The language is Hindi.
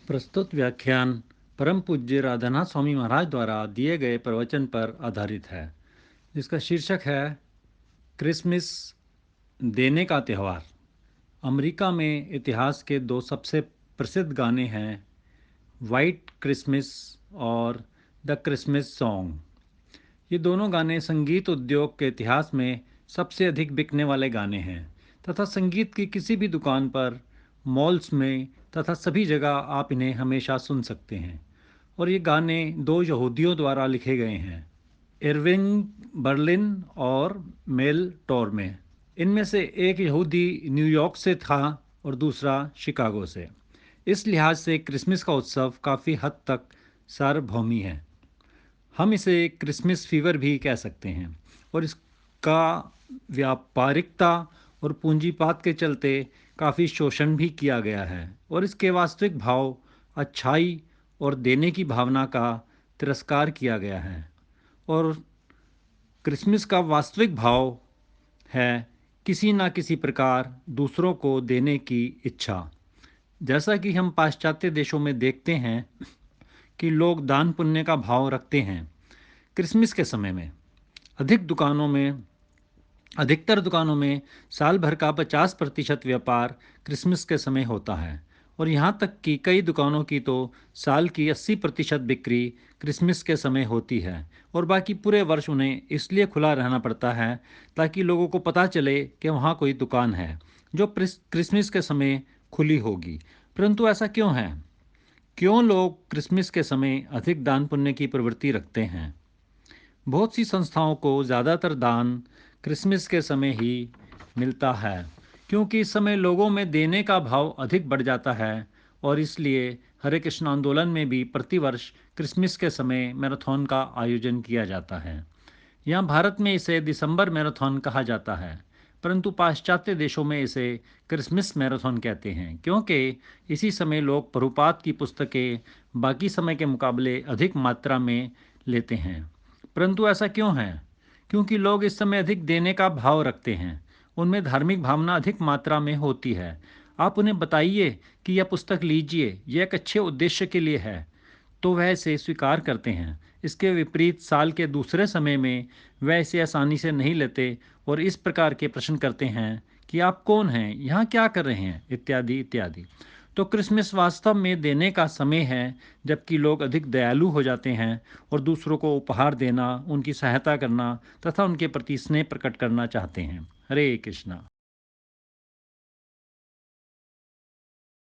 प्रस्तुत व्याख्यान परम पूज्य राधानाथ स्वामी महाराज द्वारा दिए गए प्रवचन पर आधारित है, जिसका शीर्षक है क्रिसमस देने का त्यौहार। अमेरिका में इतिहास के दो सबसे प्रसिद्ध गाने हैं, वाइट क्रिसमस और द क्रिसमस सॉन्ग। ये दोनों गाने संगीत उद्योग के इतिहास में सबसे अधिक बिकने वाले गाने हैं तथा संगीत की किसी भी दुकान पर, मॉल्स में तथा सभी जगह आप इन्हें हमेशा सुन सकते हैं। और ये गाने दो यहूदियों द्वारा लिखे गए हैं, इरविंग बर्लिन और मेल टोरमे। इनमें से एक यहूदी न्यूयॉर्क से था और दूसरा शिकागो से। इस लिहाज से क्रिसमस का उत्सव काफ़ी हद तक सार्वभौमी है। हम इसे क्रिसमस फीवर भी कह सकते हैं और इसका व्यापारिकता और पूंजीवाद के चलते काफ़ी शोषण भी किया गया है और इसके वास्तविक भाव, अच्छाई और देने की भावना का तिरस्कार किया गया है। और क्रिसमस का वास्तविक भाव है किसी न किसी प्रकार दूसरों को देने की इच्छा। जैसा कि हम पाश्चात्य देशों में देखते हैं कि लोग दान पुण्य का भाव रखते हैं। क्रिसमस के समय में अधिक दुकानों में अधिकतर दुकानों में साल भर का 50% व्यापार क्रिसमस के समय होता है और यहाँ तक कि कई दुकानों की तो साल की 80% बिक्री क्रिसमस के समय होती है और बाकी पूरे वर्ष उन्हें इसलिए खुला रहना पड़ता है ताकि लोगों को पता चले कि वहाँ कोई दुकान है जो क्रिसमस के समय खुली होगी। परंतु ऐसा क्यों है? क्यों लोग क्रिसमस के समय अधिक दान पुण्य की प्रवृत्ति रखते हैं? बहुत सी संस्थाओं को ज़्यादातर दान क्रिसमस के समय ही मिलता है, क्योंकि इस समय लोगों में देने का भाव अधिक बढ़ जाता है और इसलिए हरे कृष्ण आंदोलन में भी प्रतिवर्ष क्रिसमस के समय मैराथन का आयोजन किया जाता है। यहाँ भारत में इसे दिसंबर मैराथन कहा जाता है, परंतु पाश्चात्य देशों में इसे क्रिसमस मैराथन कहते हैं, क्योंकि इसी समय लोग प्रभुपाद की पुस्तकें बाकी समय के मुकाबले अधिक मात्रा में लेते हैं। परंतु ऐसा क्यों है? क्योंकि लोग इस समय अधिक देने का भाव रखते हैं, उनमें धार्मिक भावना अधिक मात्रा में होती है। आप उन्हें बताइए कि यह पुस्तक लीजिए, यह एक अच्छे उद्देश्य के लिए है, तो वह इसे स्वीकार करते हैं। इसके विपरीत साल के दूसरे समय में वह इसे आसानी से नहीं लेते और इस प्रकार के प्रश्न करते हैं कि आप कौन हैं, यहाँ क्या कर रहे हैं, इत्यादि इत्यादि। तो क्रिसमस वास्तव में देने का समय है, जबकि लोग अधिक दयालु हो जाते हैं और दूसरों को उपहार देना, उनकी सहायता करना तथा उनके प्रति स्नेह प्रकट करना चाहते हैं। हरे कृष्णा।